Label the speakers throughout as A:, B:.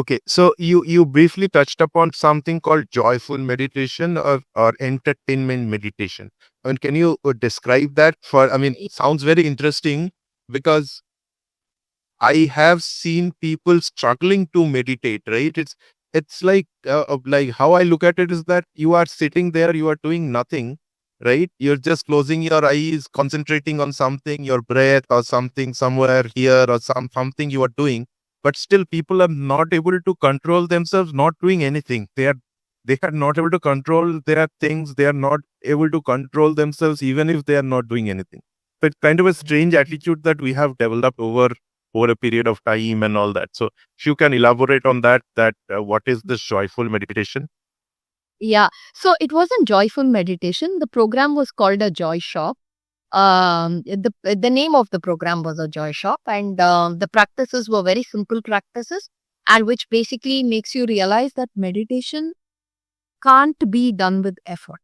A: Okay, so you briefly touched upon something called joyful meditation or entertainment meditation. And can you describe that for? I mean, it sounds very interesting because I have seen people struggling to meditate. Right? It's like how I look at it is that you are sitting there, you are doing nothing. Right? You're just closing your eyes, concentrating on something, your breath or something somewhere here or something you are doing, but still people are not able to control themselves not doing anything. They are not able to control their things. They are not able to control themselves even if they are not doing anything. So it's kind of a strange attitude that we have developed over a period of time and all that. So if you can elaborate on that what is this joyful meditation?
B: Yeah. So it wasn't joyful meditation. The program was called a joy shop. The name of the program was a joy shop, and the practices were very simple practices, and which basically makes you realize that meditation can't be done with effort.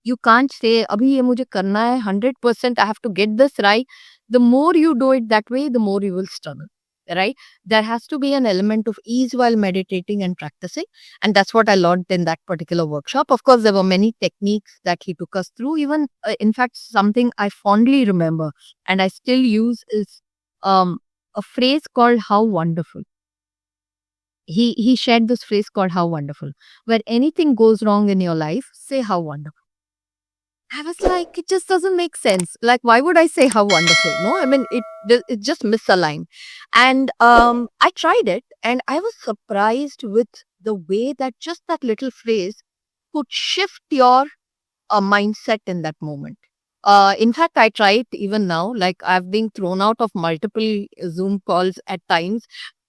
B: You can't say abhi ye mujhe karna hai 100%, I have to get this right. The more you do it that way, the more you will struggle, right? There has to be an element of ease while meditating and practicing, and that's what I learned in that particular workshop. Of course, there were many techniques that he took us through. Even in fact, something I fondly remember and I still use is um, a phrase called "how wonderful." He shared this phrase called "how wonderful." Where anything goes wrong in your life, say "how wonderful." I was like, it just doesn't make sense. Like, why would I say how wonderful? No, I mean, it just misaligned. And I tried it, and I was surprised with the way that just that little phrase could shift your mindset in that moment. In fact, I try it even now. Like, I've been thrown out of multiple Zoom calls at times,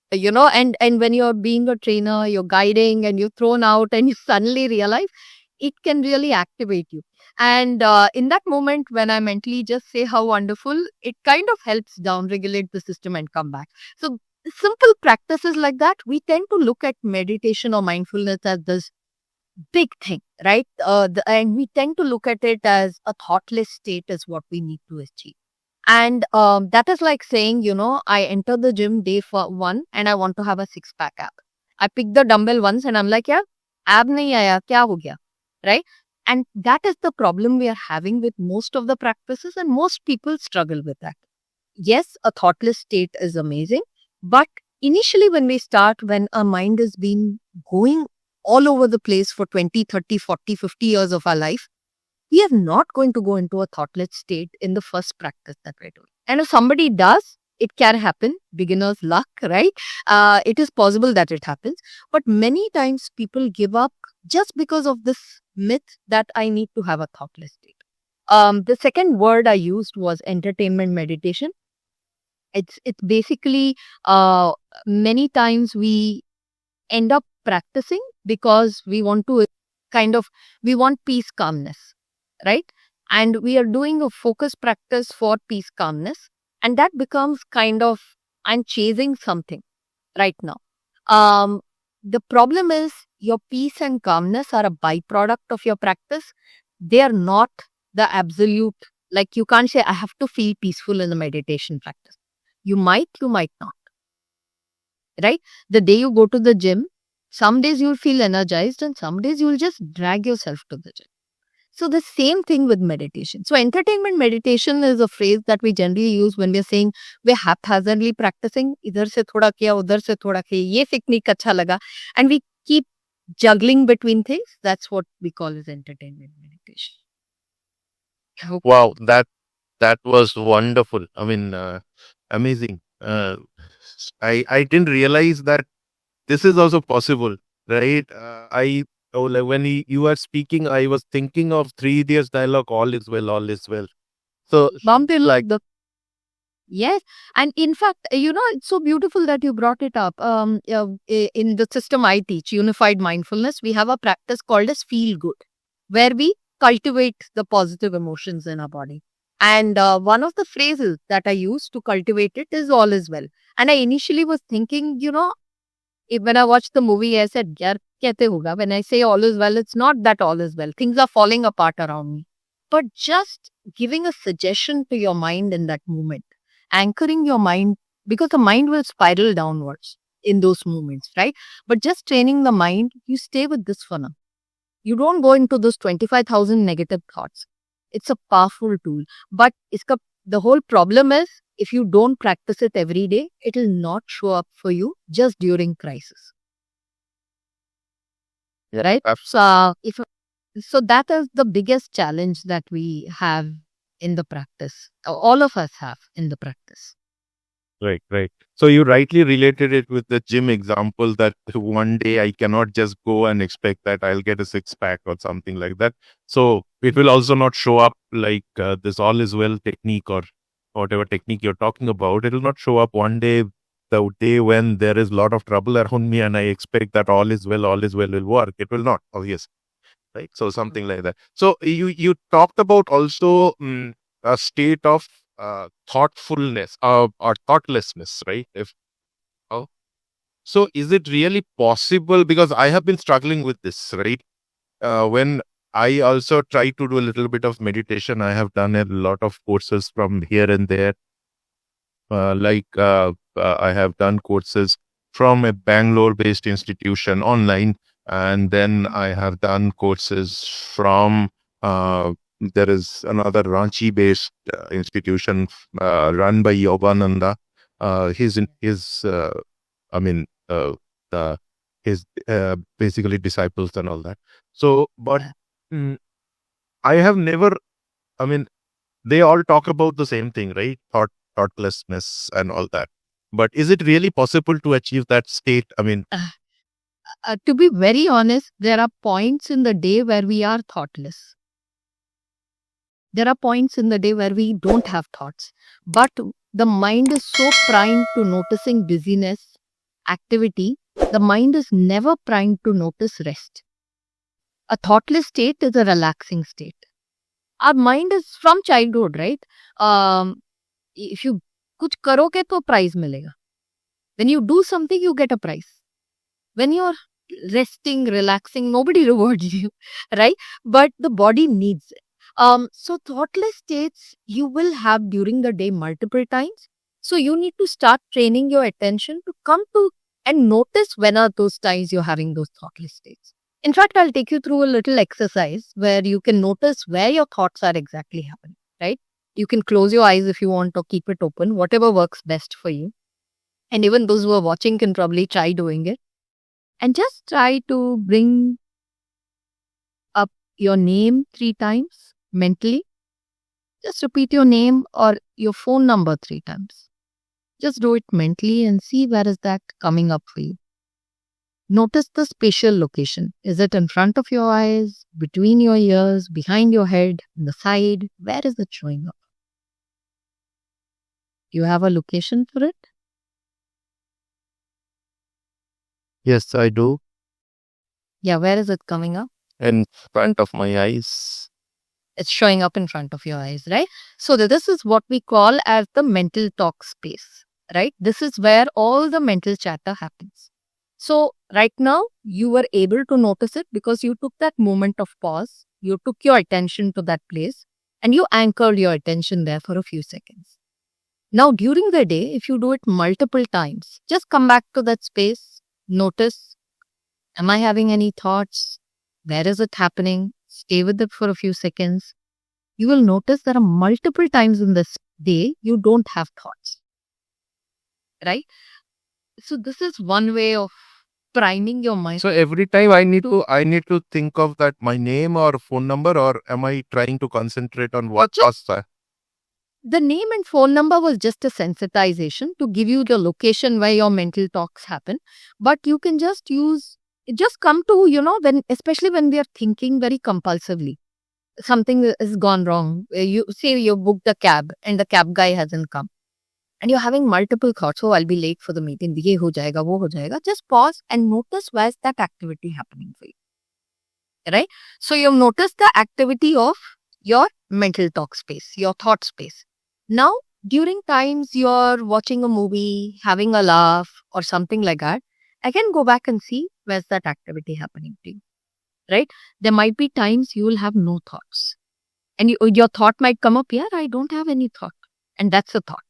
B: and when you're being a trainer, you're guiding, and you're thrown out, and you suddenly realize it can really activate you. And in that moment, when I mentally just say how wonderful, it kind of helps down regulate the system and come back. So simple practices like that, we tend to look at meditation or mindfulness as this big thing, right? And we tend to look at it as a thoughtless state is what we need to achieve. And that is like saying, I enter the gym day for one and I want to have a six pack ab. I pick the dumbbell once and I'm like, yeah, ab nahi aaya, kya ho gaya? Right? And that is the problem we are having with most of the practices, and most people struggle with that. Yes, a thoughtless state is amazing, but initially when we start, when our mind has been going all over the place for 20, 30, 40, 50 years of our life, we are not going to go into a thoughtless state in the first practice that we're doing. And if somebody does, it can happen, beginner's luck, right? It is possible that it happens. But many times people give up just because of this myth that I need to have a thoughtless state. The second word I used was entertainment meditation. It's basically many times we end up practicing because we want to we want peace, calmness, right? And we are doing a focus practice for peace, calmness, and that becomes kind of I'm chasing something right now. Um, the problem is your peace and calmness are a byproduct of your practice. They are not the absolute. Like you can't say I have to feel peaceful in the meditation practice. You might not, right? The day you go to the gym, some days you'll feel energized and some days you'll just drag yourself to the gym. So the same thing with meditation. So entertainment meditation is a phrase that we generally use when we're saying we're haphazardly practicing. Idhar se thoda kiya, udhar se thoda kiya, ye technique acha laga. And we keep juggling between things. That's what we call as entertainment meditation. I hope.
A: Wow, that was wonderful. I mean, amazing. I didn't realize that this is also possible, right? I oh, like when you were speaking, I was thinking of Three Idiots dialogue. All is well, all is well. So
B: Something
A: like
B: like the Yes, and in fact, it's so beautiful that you brought it up. In the system I teach, Unified Mindfulness, we have a practice called as Feel Good, where we cultivate the positive emotions in our body. And one of the phrases that I use to cultivate it is "all is well." And I initially was thinking, when I watched the movie, I said, "Yaar, kaise hoga?" When I say all is well, it's not that all is well. Things are falling apart around me. But just giving a suggestion to your mind in that moment, anchoring your mind, because the mind will spiral downwards. in those moments, right? But just training the mind, you stay with this for now. You don't go into those 25,000 negative thoughts. It's a powerful tool. But the whole problem is, if you don't practice it every day, it will not show up for you just during crisis. Right? So that is the biggest challenge that we have in the practice. All of us have in the practice.
A: Right. So you rightly related it with the gym example that one day I cannot just go and expect that I'll get a six pack or something like that. So it will also not show up like this all is well technique or whatever technique you're talking about. It will not show up one day, the day when there is a lot of trouble around me and I expect that all is well will work. It will not, obviously. Right. So something like that. So you talked about also a state of thoughtfulness or thoughtlessness, right? So is it really possible? Because I have been struggling with this, right? When I also try to do a little bit of meditation, I have done a lot of courses from here and there. I have done courses from a Bangalore-based institution online, and then I have done courses from there is another Ranchi-based institution run by Yogananda. His basically disciples and all that. So, but I have never. I mean, they all talk about the same thing, right? Thoughtlessness and all that. But is it really possible to achieve that state? I mean,
B: to be very honest, there are points in the day where we are thoughtless. There are points in the day where we don't have thoughts. But the mind is so primed to noticing busyness, activity. The mind is never primed to notice rest. A thoughtless state is a relaxing state. Our mind is from childhood, right? If you kuch karoge to prize milega. When you do something, you get a prize. When you're resting, relaxing, nobody rewards you, right? But the body needs it. So thoughtless states you will have during the day multiple times. So you need to start training your attention to come to and notice when are those times you're having those thoughtless states. In fact, I'll take you through a little exercise where you can notice where your thoughts are exactly happening, right? You can close your eyes if you want or keep it open, whatever works best for you. And even those who are watching can probably try doing it. And just try to bring up your name 3 times mentally. Just repeat your name or your phone number 3 times. Just do it mentally and see where is that coming up for you. Notice the spatial location. Is it in front of your eyes, between your ears, behind your head, on the side? Where is it showing up? You have a location for it?
A: yes, I do.
B: Yeah, where is it coming up?
A: In front of my eyes.
B: It's showing up in front of your eyes, right? So this is what we call as the mental talk space, right? This is where all the mental chatter happens. So right now, you were able to notice it because you took that moment of pause. You took your attention to that place and you anchored your attention there for a few seconds. Now, during the day, if you do it multiple times, just come back to that space. Notice, am I having any thoughts? Where is it happening? Stay with it for a few seconds. You will notice there are multiple times in this day you don't have thoughts. Right? So this is one way of priming your mind.
A: So every time I need to think of that my name or phone number, or am I trying to concentrate on what was that?
B: The name and phone number was just a sensitization to give you the location where your mental talks happen. But you can just come to, especially when we are thinking very compulsively. Something has gone wrong. You say you booked a cab and the cab guy hasn't come. And you're having multiple thoughts. Oh, I'll be late for the meeting. Ye ho jayega, wo ho jayega. Just pause and notice where's that activity happening for you. Right? So you've noticed the activity of your mental talk space, your thought space. Now, during times you're watching a movie, having a laugh or something like that, again go back and see where's that activity happening to you. Right? There might be times you will have no thoughts. And your thought might come up, yeah, I don't have any thought. And that's a thought.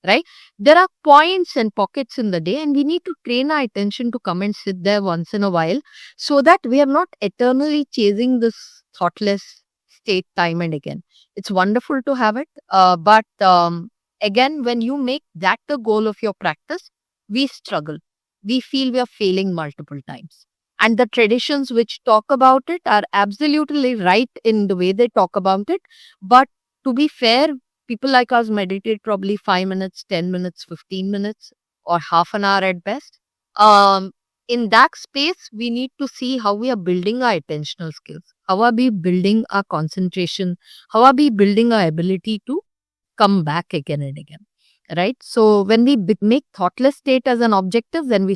B: right? There are points and pockets in the day, and we need to train our attention to come and sit there once in a while so that we are not eternally chasing this thoughtless state time and again. It's wonderful to have it, but again, when you make that the goal of your practice, we struggle. We feel we are failing multiple times. And the traditions which talk about it are absolutely right in the way they talk about it. But to be fair, people like us meditate probably 5 minutes, 10 minutes, 15 minutes, or half an hour at best. In that space, we need to see how we are building our attentional skills. How are we building our concentration? How are we building our ability to come back again and again? Right? So when we make thoughtless state as an objective, then we